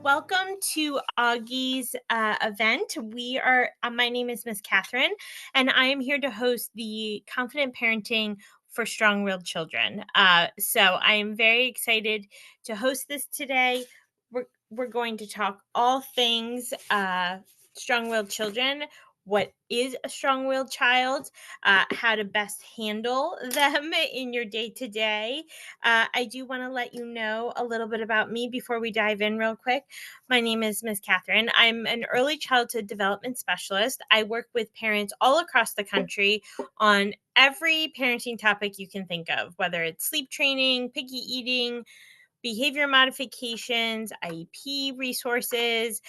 Welcome to Augie's event. My name is Miss Catherine, and I am here to host the Confident Parenting for Strong-Willed Children. So I am very excited to host this today. We're going to talk all things strong-willed children. What is a strong-willed child? How to best handle them in your day-to-day. I do want to let you know a little bit about me before we dive in real quick. My name is Miss Catherine. I'm an early childhood development specialist. I work with parents all across the country on every parenting topic you can think of, whether it's sleep training, picky eating, behavior modifications, IEP resources,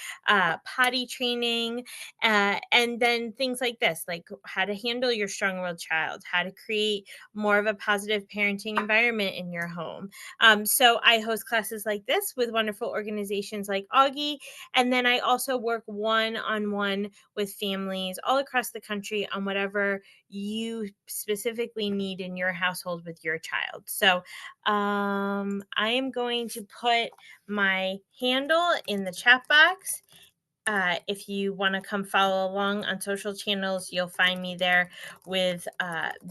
potty training, and then things like this, like how to handle your strong-willed child, how to create more of a positive parenting environment in your home. So I host classes like this with wonderful organizations like Auggie, and then I also work one-on-one with families all across the country on whatever you specifically need in your household with your child. So I am going to put my handle in the chat box. If you want to come follow along on social channels, you'll find me there with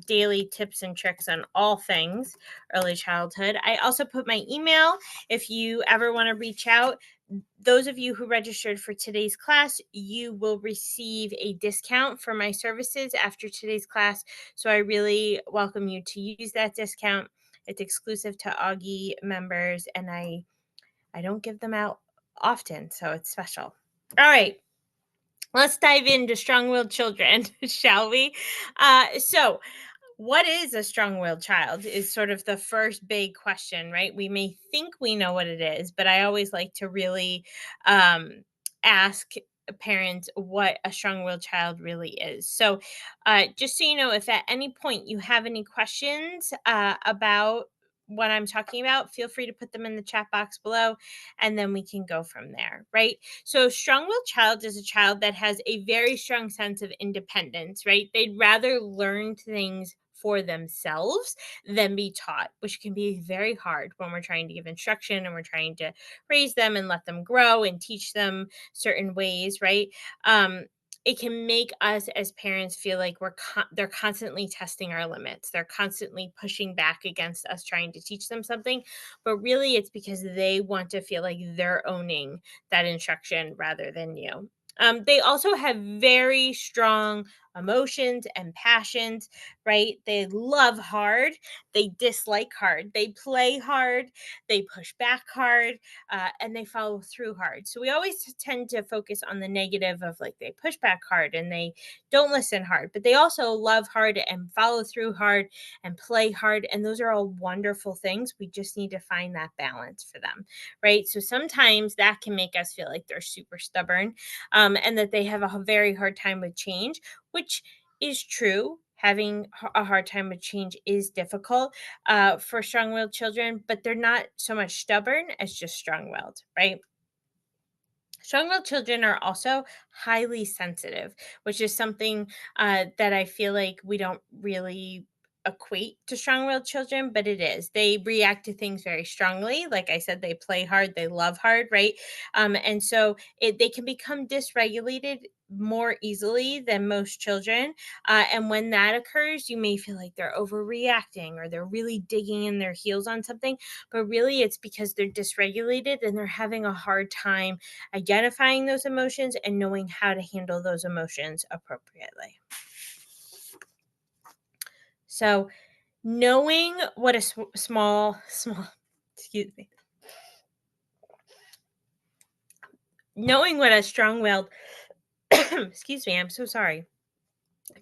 daily tips and tricks on all things early childhood. I also put my email if you ever want to reach out. Those of you who registered for today's class, you will receive a discount for my services after today's class. So I really welcome you to use that discount. It's exclusive to Auggie members, and I don't give them out often, so it's special. All right, let's dive into strong-willed children, shall we? So what is a strong-willed child is sort of the first big question, right? We may think we know what it is, but I always like to really ask parents what a strong-willed child really is. So just so you know, if at any point you have any questions about what I'm talking about, feel free to put them in the chat box below, and then we can go from there, right? So, strong-willed child is a child that has a very strong sense of independence, right? They'd rather learn things for themselves than be taught, which can be very hard when we're trying to give instruction and we're trying to raise them and let them grow and teach them certain ways, right? It can make us as parents feel like they're constantly testing our limits. They're constantly pushing back against us trying to teach them something, but really it's because they want to feel like they're owning that instruction rather than you. They also have very strong emotions and passions, right? They love hard, they dislike hard, they play hard, they push back hard, and they follow through hard. So we always tend to focus on the negative of like they push back hard and they don't listen hard, but they also love hard and follow through hard and play hard. And those are all wonderful things. We just need to find that balance for them, right? So sometimes that can make us feel like they're super stubborn, and that they have a very hard time with change, which is true. Having a hard time with change is difficult for strong willed children, but they're not so much stubborn as just strong willed, right? Strong willed children are also highly sensitive, which is something that I feel like we don't really equate to strong willed children, but it is. They react to things very strongly. Like I said, they play hard, they love hard, right? And so they can become dysregulated more easily than most children. And when that occurs, you may feel like they're overreacting or they're really digging in their heels on something, but really it's because they're dysregulated and they're having a hard time identifying those emotions and knowing how to handle those emotions appropriately. So, knowing what a small, excuse me, knowing what a strong-willed, excuse me, I'm so sorry,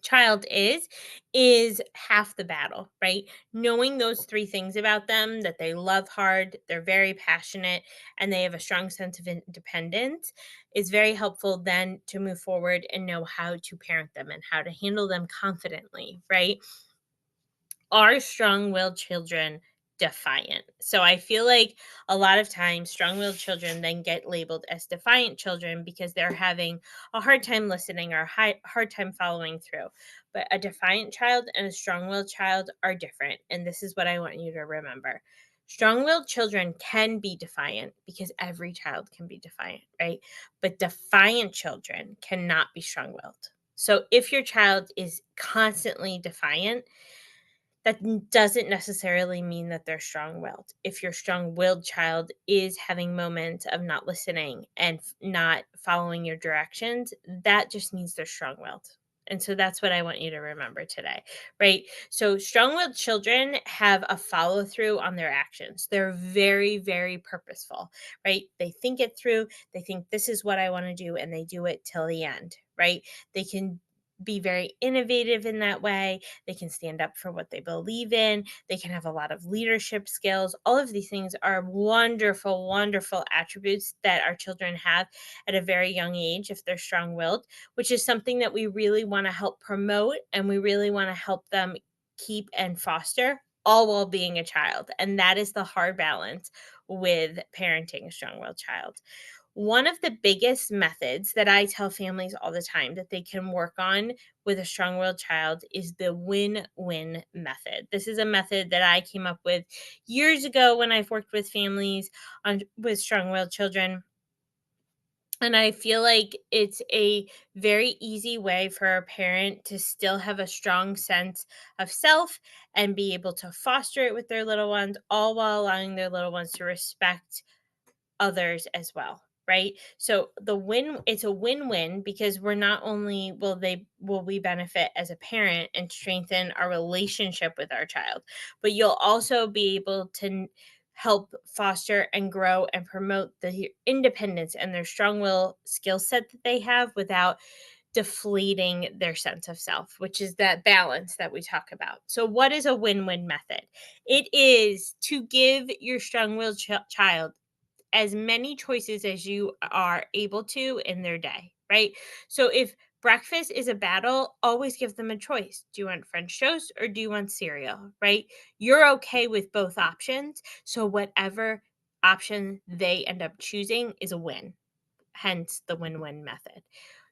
child is half the battle, right? Knowing those three things about them, that they love hard, they're very passionate, and they have a strong sense of independence, is very helpful then to move forward and know how to parent them and how to handle them confidently, right? Are strong-willed children defiant? So I feel like a lot of times strong-willed children then get labeled as defiant children because they're having a hard time listening or hard time following through. But a defiant child and a strong-willed child are different, and this is what I want you to remember. Strong-willed children can be defiant because every child can be defiant, right? But defiant children cannot be strong-willed. So if your child is constantly defiant, that doesn't necessarily mean that they're strong-willed. If your strong-willed child is having moments of not listening and not following your directions, that just means they're strong-willed. And so that's what I want you to remember today, right? So strong-willed children have a follow-through on their actions. They're very, very purposeful, right? They think it through. They think this is what I want to do, and they do it till the end, right? They can be very innovative in that way. They can stand up for what they believe in. They can have a lot of leadership skills. All of these things are wonderful, wonderful attributes that our children have at a very young age if they're strong willed, which is something that we really want to help promote and we really want to help them keep and foster, all while being a child. And that is the hard balance with parenting a strong willed child. One of the biggest methods that I tell families all the time that they can work on with a strong willed child is the win win method. This is a method that I came up with years ago when I've worked with families with strong willed children. And I feel like it's a very easy way for a parent to still have a strong sense of self and be able to foster it with their little ones, all while allowing their little ones to respect others as well, right? So it's a win-win because we're not only will we benefit as a parent and strengthen our relationship with our child, but you'll also be able to help foster and grow and promote the independence and their strong will skill set that they have without deflating their sense of self, which is that balance that we talk about. So, what is a win win method? It is to give your strong willed child as many choices as you are able to in their day, right? So if breakfast is a battle, always give them a choice. Do you want French toast or do you want cereal, right? You're okay with both options. So whatever option they end up choosing is a win, hence the win win method.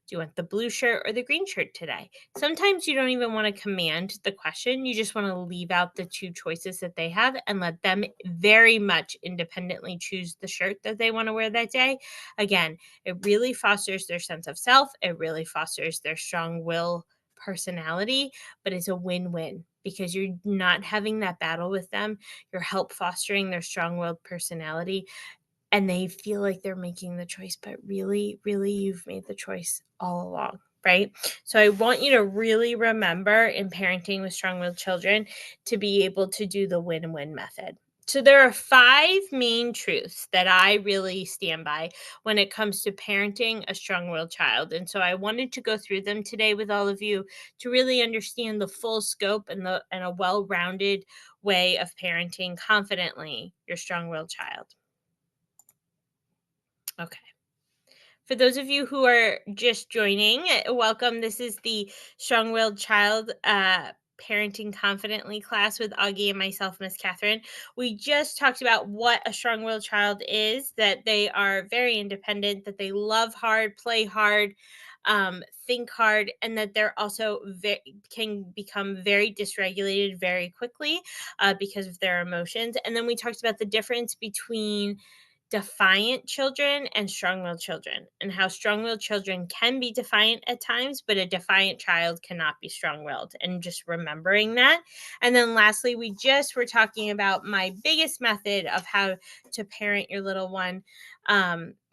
Do you want the blue shirt or the green shirt today? Sometimes you don't even want to command the question. You just want to leave out the two choices that they have and let them very much independently choose the shirt that they want to wear that day. Again, it really fosters their sense of self. It really fosters their strong will personality, but it's a win win because you're not having that battle with them. You're help fostering their strong willed personality and they feel like they're making the choice, but really, really, you've made the choice all along, right? So I want you to really remember in parenting with strong willed children to be able to do the win win method. So there are five main truths that I really stand by when it comes to parenting a strong willed child. And so I wanted to go through them today with all of you to really understand the full scope and a well-rounded way of parenting confidently your strong willed child. Okay. For those of you who are just joining, welcome. This is the Strong Willed Child Parenting Confidently class with Auggie and myself, Miss Catherine. We just talked about what a strong willed child is, that they are very independent, that they love hard, play hard, think hard, and that they're also can become very dysregulated very quickly because of their emotions. And then we talked about the difference between defiant children and strong-willed children and how strong-willed children can be defiant at times but a defiant child cannot be strong-willed and just remembering that. And then lastly, we just were talking about my biggest method of how to parent your little one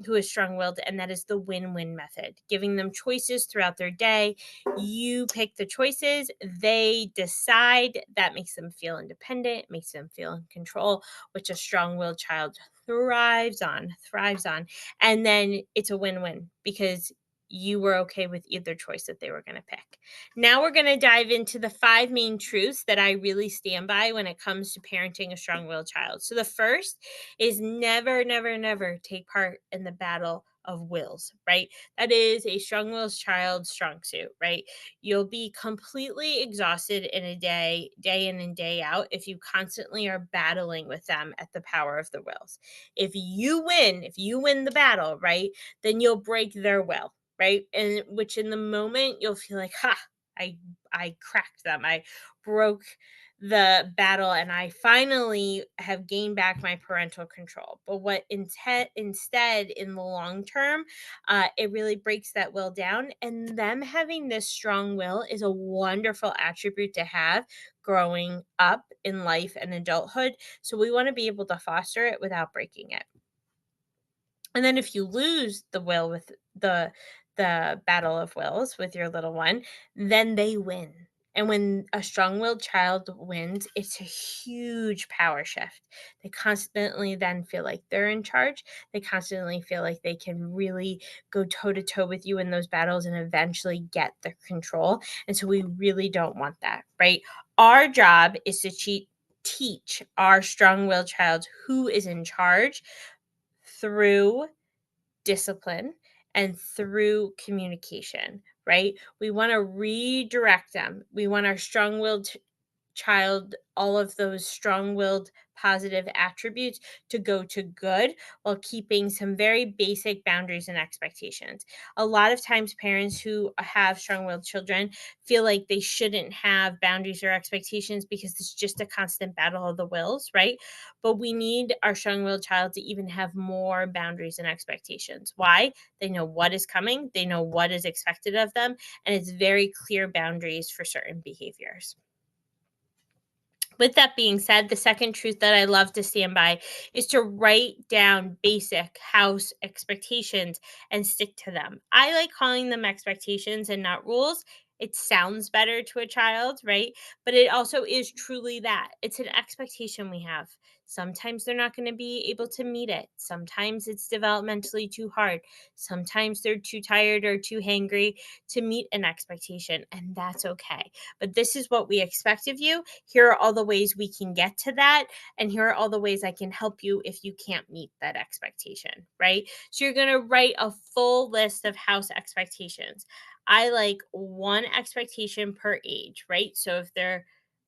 who is strong-willed, and that is the win-win method, giving them choices throughout their day. You pick the choices, they decide. That makes them feel independent, makes them feel in control, which a strong-willed child thrives on. And then it's a win-win because you were okay with either choice that they were going to pick. Now we're going to dive into the five main truths that I really stand by when it comes to parenting a strong-willed child. So the first is never, never, never take part in the battle of wills, right? That is a strong-willed child's strong suit, right? You'll be completely exhausted in a day in and day out, if you constantly are battling with them at the power of the wills. If you win the battle, right, then you'll break their will, right? And which in the moment you'll feel like, ha, I cracked them. I broke the battle, and I finally have gained back my parental control. But instead, in the long term, it really breaks that will down. And them having this strong will is a wonderful attribute to have growing up in life and adulthood. So we want to be able to foster it without breaking it. And then if you lose the will with the battle of wills with your little one, then they win. And when a strong-willed child wins, it's a huge power shift. They constantly then feel like they're in charge. They constantly feel like they can really go toe to toe with you in those battles and eventually get the control. And so we really don't want that, right? Our job is to teach our strong-willed child who is in charge through discipline and through communication, right? We want to redirect them. We want our strong willed child, all of those strong willed positive attributes to go to good while keeping some very basic boundaries and expectations. A lot of times, parents who have strong willed children feel like they shouldn't have boundaries or expectations because it's just a constant battle of the wills, right? But we need our strong willed child to even have more boundaries and expectations. Why? They know what is coming, they know what is expected of them, and it's very clear boundaries for certain behaviors. With that being said, the second truth that I love to stand by is to write down basic house expectations and stick to them. I like calling them expectations and not rules. It sounds better to a child, right? But it also is truly that. It's an expectation we have. Sometimes they're not going to be able to meet it. Sometimes it's developmentally too hard. Sometimes they're too tired or too hangry to meet an expectation, and that's okay. But this is what we expect of you. Here are all the ways we can get to that. And here are all the ways I can help you if you can't meet that expectation, right? So you're going to write a full list of house expectations. I like one expectation per age, right? So if they're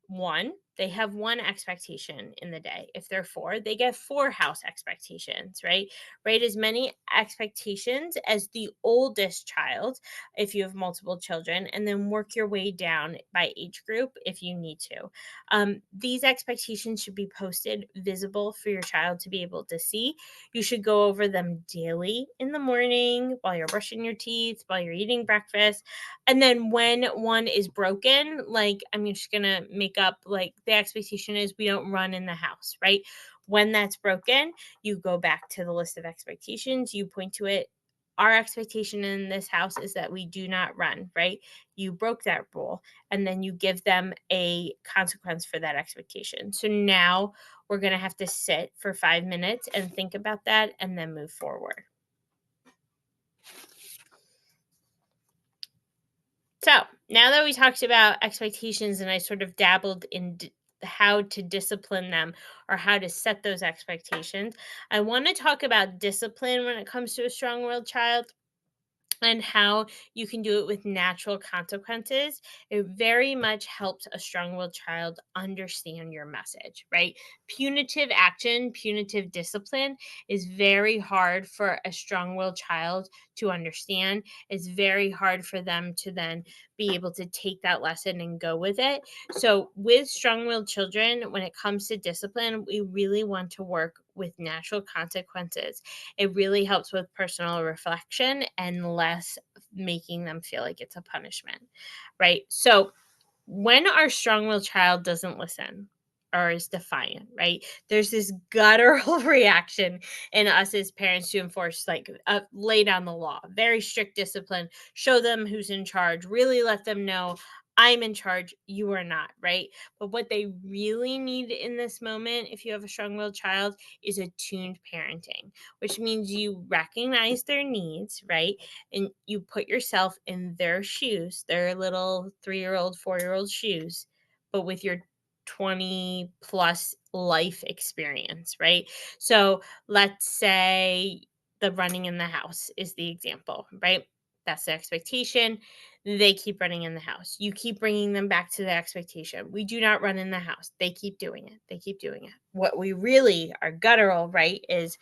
one, they have one expectation in the day. If they're four, they get four house expectations, right? Write as many expectations as the oldest child if you have multiple children, and then work your way down by age group if you need to. These expectations should be posted visible for your child to be able to see. You should go over them daily in the morning while you're brushing your teeth, while you're eating breakfast. And then when one is broken, like I'm just going to make up, like the expectation is we don't run in the house, right? When that's broken, you go back to the list of expectations, you point to it. Our expectation in this house is that we do not run, right? You broke that rule, and then you give them a consequence for that expectation. So now we're going to have to sit for 5 minutes and think about that and then move forward. So now that we talked about expectations and I sort of dabbled in how to discipline them or how to set those expectations, I want to talk about discipline when it comes to a strong willed child and how you can do it with natural consequences. It very much helps a strong willed child understand your message, right? Punitive action, punitive discipline is very hard for a strong willed child to understand. It's very hard for them to then be able to take that lesson and go with it. So, with strong willed children, when it comes to discipline, we really want to work with natural consequences. It really helps with personal reflection and less making them feel like it's a punishment, right? So when our strong-willed child doesn't listen or is defiant, right? There's this guttural reaction in us as parents to enforce, like, lay down the law, very strict discipline, show them who's in charge, really let them know I'm in charge, you are not, right? But what they really need in this moment, if you have a strong-willed child, is attuned parenting, which means you recognize their needs, right? And you put yourself in their shoes, their little 3-year-old, 4-year-old shoes, but with your 20 plus life experience, right? So let's say the running in the house is the example, right? That's the expectation. They keep running in the house. You keep bringing them back to the expectation. We do not run in the house. They keep doing it. They keep doing it. What we really are guttural, right, is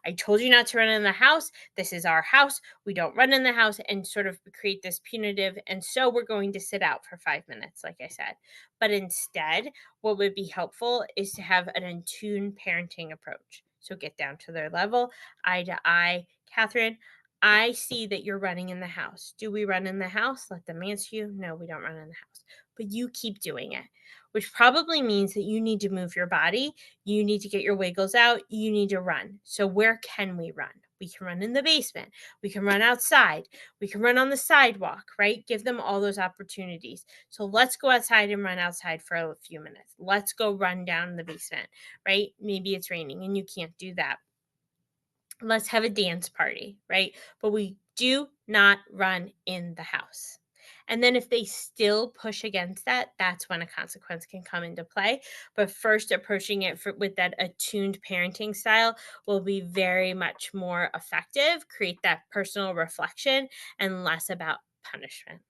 I told you not to run in the house. This is our house. We don't run in the house, and sort of create this punitive. And so we're going to sit out for 5 minutes, like I said. But instead, what would be helpful is to have an attuned parenting approach. So get down to their level, eye to eye. Catherine, I see that you're running in the house. Do we run in the house? Let them answer you. No, we don't run in the house. But you keep doing it, which probably means that you need to move your body. You need to get your wiggles out. You need to run. So, where can we run? We can run in the basement. We can run outside. We can run on the sidewalk, right? Give them all those opportunities. So, let's go outside and run outside for a few minutes. Let's go run down in the basement, right? Maybe it's raining and you can't do that. Let's have a dance party, right? But we do not run in the house. And then if they still push against that, that's when a consequence can come into play. But first, approaching it with that attuned parenting style will be very much more effective, create that personal reflection, and less about punishment.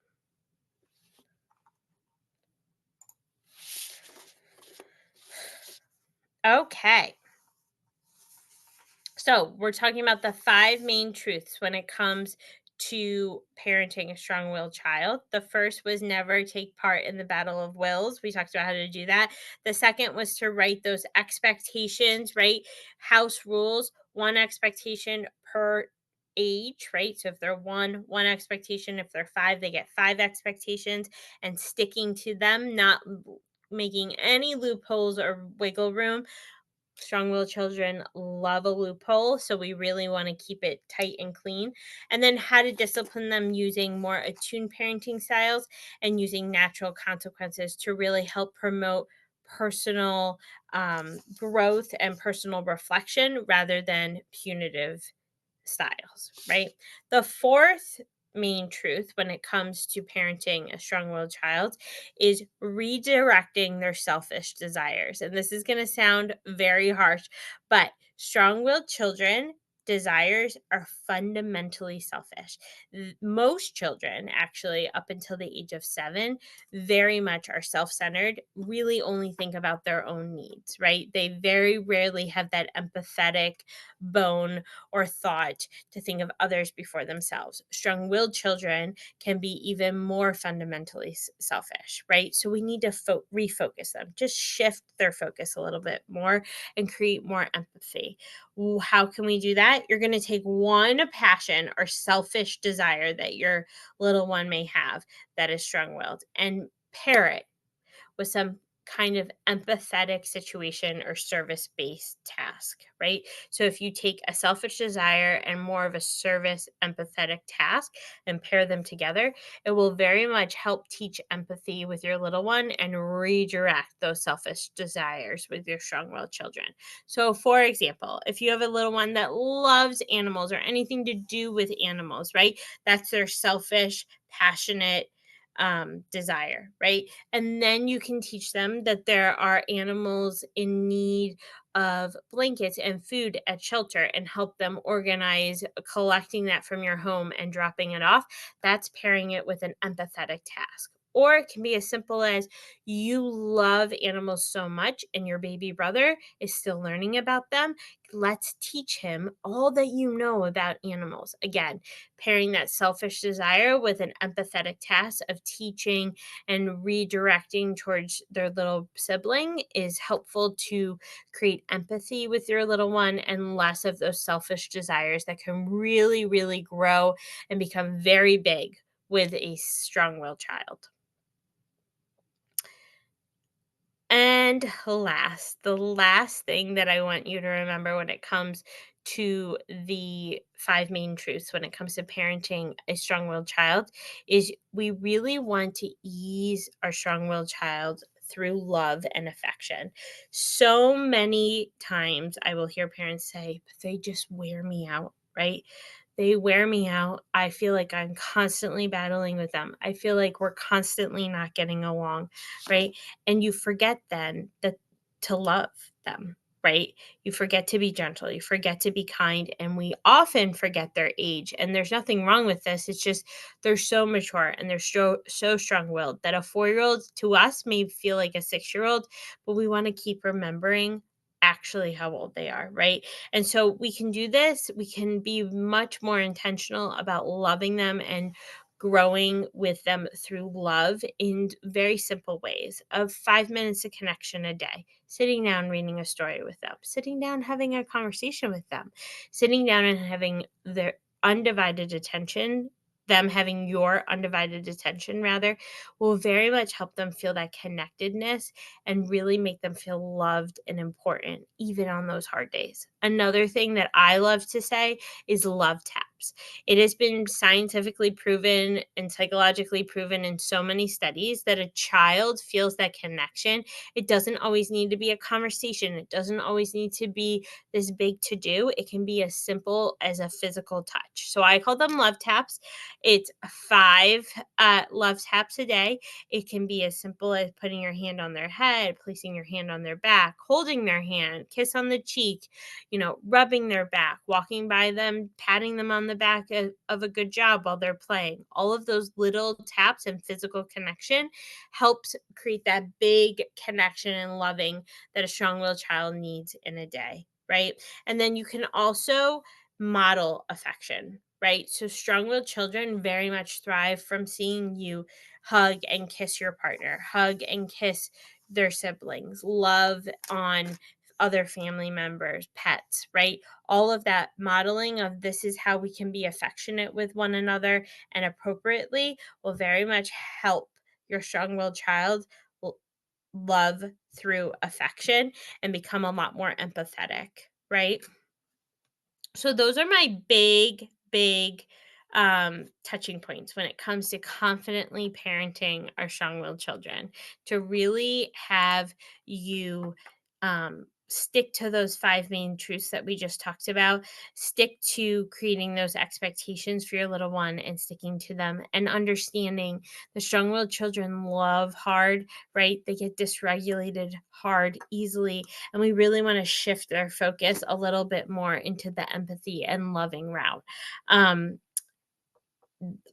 Okay. So, we're talking about the 5 main truths when it comes to parenting a strong-willed child. The first was never take part in the battle of wills. We talked about how to do that. The second was to write those expectations, right? House rules, 1 expectation per age, right? So if they're 1 expectation. If they're 5, they get 5 expectations, and sticking to them, not making any loopholes or wiggle room. Strong-willed children love a loophole, so we really want to keep it tight and clean. And then how to discipline them using more attuned parenting styles and using natural consequences to really help promote personal growth and personal reflection rather than punitive styles, right? The fourth main truth when it comes to parenting a strong-willed child is redirecting their selfish desires. And this is going to sound very harsh, but strong-willed children desires are fundamentally selfish. Most children, actually up until the age of 7, very much are self-centered, really only think about their own needs, right? They very rarely have that empathetic bone or thought to think of others before themselves. Strong willed children can be even more fundamentally selfish, right? So we need to refocus them, just shift their focus a little bit more and create more empathy. How can we do that? You're going to take one passion or selfish desire that your little one may have that is strong willed and pair it with some kind of empathetic situation or service based task, right? So if you take a selfish desire and more of a service empathetic task and pair them together, it will very much help teach empathy with your little one and redirect those selfish desires with your strong willed children. So, for example, if you have a little one that loves animals or anything to do with animals, right? That's their selfish, passionate desire, right? And then you can teach them that there are animals in need of blankets and food at shelter and help them organize collecting that from your home and dropping it off. That's pairing it with an empathetic task. Or it can be as simple as you love animals so much and your baby brother is still learning about them. Let's teach him all that you know about animals. Again, pairing that selfish desire with an empathetic task of teaching and redirecting towards their little sibling is helpful to create empathy with your little one and less of those selfish desires that can really, really grow and become very big with a strong willed child. And the last thing that I want you to remember when it comes to the 5 main truths when it comes to parenting a strong-willed child is we really want to ease our strong-willed child through love and affection. So many times I will hear parents say, "But they just wear me out," right? They wear me out. I feel like I'm constantly battling with them. I feel like we're constantly not getting along, right? And you forget then that to love them, right? You forget to be gentle, you forget to be kind, and we often forget their age. And there's nothing wrong with this. It's just they're so mature and they're so strong-willed that a 4-year-old to us may feel like a 6-year-old, but we want to keep remembering actually how old they are, right? And so we can do this. We can be much more intentional about loving them and growing with them through love in very simple ways of 5 minutes of connection a day, sitting down, reading a story with them, sitting down, having a conversation with them, sitting down and having their undivided attention, them having your undivided attention rather, will very much help them feel that connectedness and really make them feel loved and important, even on those hard days. Another thing that I love to say is love taps. It has been scientifically proven and psychologically proven in so many studies that a child feels that connection. It doesn't always need to be a conversation, it doesn't always need to be this big to do. It can be as simple as a physical touch. So I call them love taps. It's five love taps a day. It can be as simple as putting your hand on their head, placing your hand on their back, holding their hand, kiss on the cheek, rubbing their back, walking by them, patting them on the back of a good job while they're playing. All of those little taps and physical connection helps create that big connection and loving that a strong-willed child needs in a day, right? And then you can also model affection, right? So strong-willed children very much thrive from seeing you hug and kiss your partner, hug and kiss their siblings, love on other family members, pets, right? All of that modeling of this is how we can be affectionate with one another and appropriately will very much help your strong-willed child l- love through affection and become a lot more empathetic, right? So those are my big touching points when it comes to confidently parenting our strong-willed children, to really have you stick to those five main truths that we just talked about, stick to creating those expectations for your little one and sticking to them, and understanding the strong-willed children love hard, right? They get dysregulated hard easily, and we really want to shift their focus a little bit more into the empathy and loving route. Um,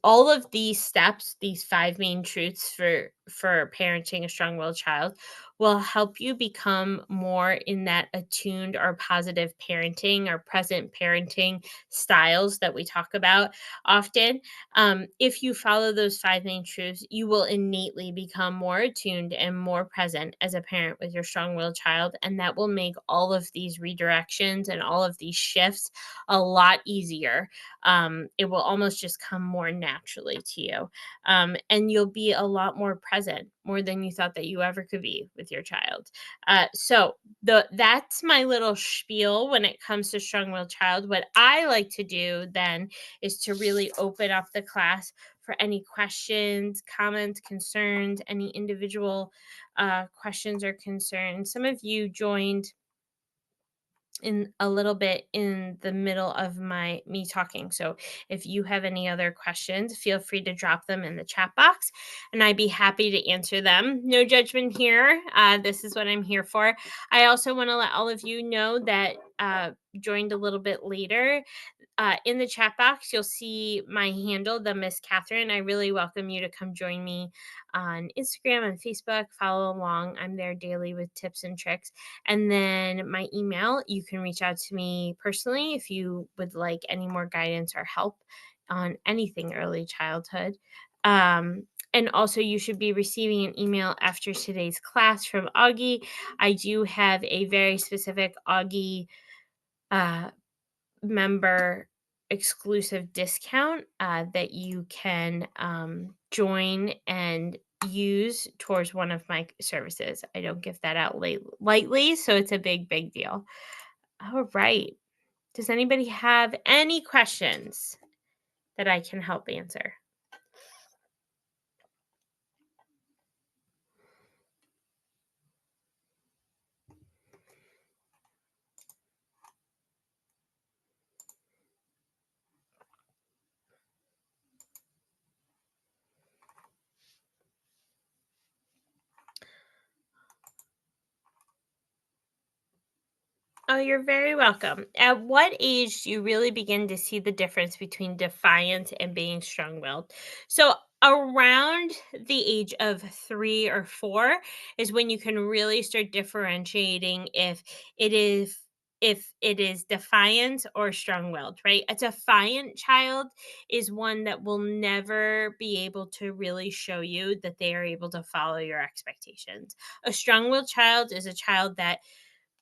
all of these steps, these five main truths for parenting a strong-willed child, will help you become more in that attuned or positive parenting or present parenting styles that we talk about often. If you follow those five main truths, you will innately become more attuned and more present as a parent with your strong-willed child, and that will make all of these redirections and all of these shifts a lot easier. It will almost just come more naturally to you. And you'll be a lot more present, more than you thought that you ever could be with your child. That's my little spiel when it comes to strong-willed child. What I like to do then is to really open up the class for any questions, comments, concerns, any individual questions or concerns. Some of you joined in a little bit in the middle of me talking. So if you have any other questions, feel free to drop them in the chat box and I'd be happy to answer them. No judgment here. This is what I'm here for. I also want to let all of you know that joined a little bit later, in the chat box, you'll see my handle, the Miss Catherine. I really welcome you to come join me on Instagram and Facebook. Follow along. I'm there daily with tips and tricks. And then my email, you can reach out to me personally if you would like any more guidance or help on anything early childhood. And also, you should be receiving an email after today's class from Auggie. I do have a very specific Auggie uh, member exclusive discount that you can join and use towards one of my services. I don't give that out lightly, so it's a big deal. All right. Does anybody have any questions that I can help answer? Oh, you're very welcome. At what age do you really begin to see the difference between defiance and being strong willed? So, Around the age of 3 or 4 is when you can really start differentiating if it is defiant or strong-willed, right? A defiant child is one that will never be able to really show you that they are able to follow your expectations. A strong-willed child is a child that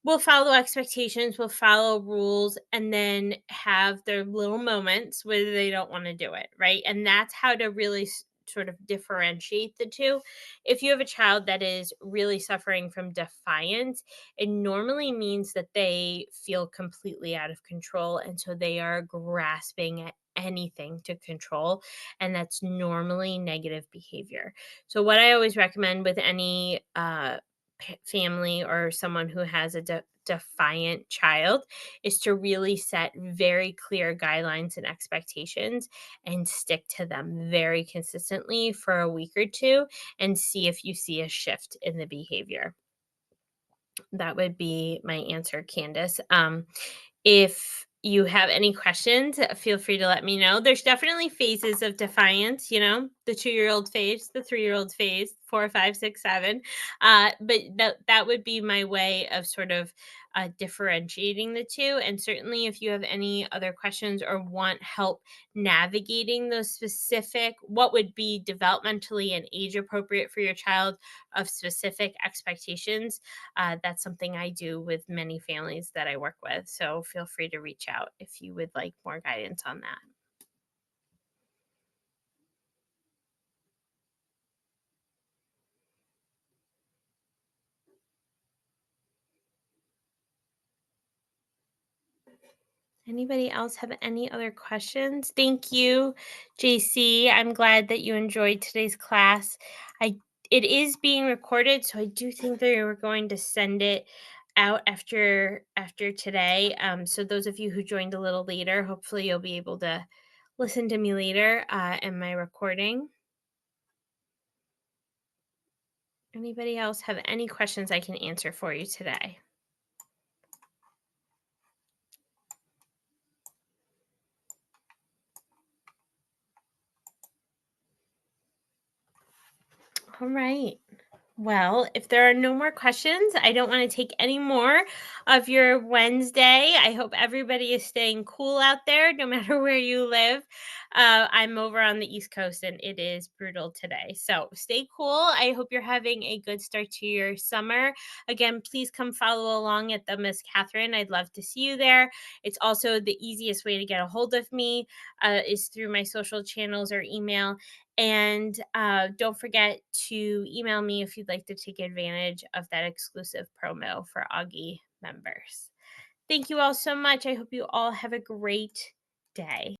will follow expectations, will follow rules, and then have their little moments where they don't want to do it, right? And that's how to really sort of differentiate the two. If you have a child that is really suffering from defiance, it normally means that they feel completely out of control. And so they are grasping at anything to control. And that's normally negative behavior. So, what I always recommend with any family or someone who has a defiant child is to really set very clear guidelines and expectations and stick to them very consistently for a week or two and see if you see a shift in the behavior. That would be my answer, Candace. If you have any questions, feel free to let me know. There's definitely phases of defiance, the 2-year-old phase, the 3-year-old phase, 4, 5, 6, 7. But that would be my way of sort of differentiating the two. And certainly, if you have any other questions or want help navigating those specific, what would be developmentally and age appropriate for your child of specific expectations, that's something I do with many families that I work with. So feel free to reach out if you would like more guidance on that. Anybody else have any other questions? Thank you, JC. I'm glad that you enjoyed today's class. I It is being recorded, so I do think they were going to send it out after today. So those of you who joined a little later, hopefully you'll be able to listen to me later in my recording. Anybody else have any questions I can answer for you today? All right. Well, if there are no more questions, I don't want to take any more of your Wednesday. I hope everybody is staying cool out there, no matter where you live. I'm over on the East Coast and it is brutal today. So stay cool. I hope you're having a good start to your summer. Again, please come follow along at the Miss Catherine. I'd love to see you there. It's also the easiest way to get a hold of me is through my social channels or email. And don't forget to email me if you'd like to take advantage of that exclusive promo for Auggie members. Thank you all so much. I hope you all have a great day.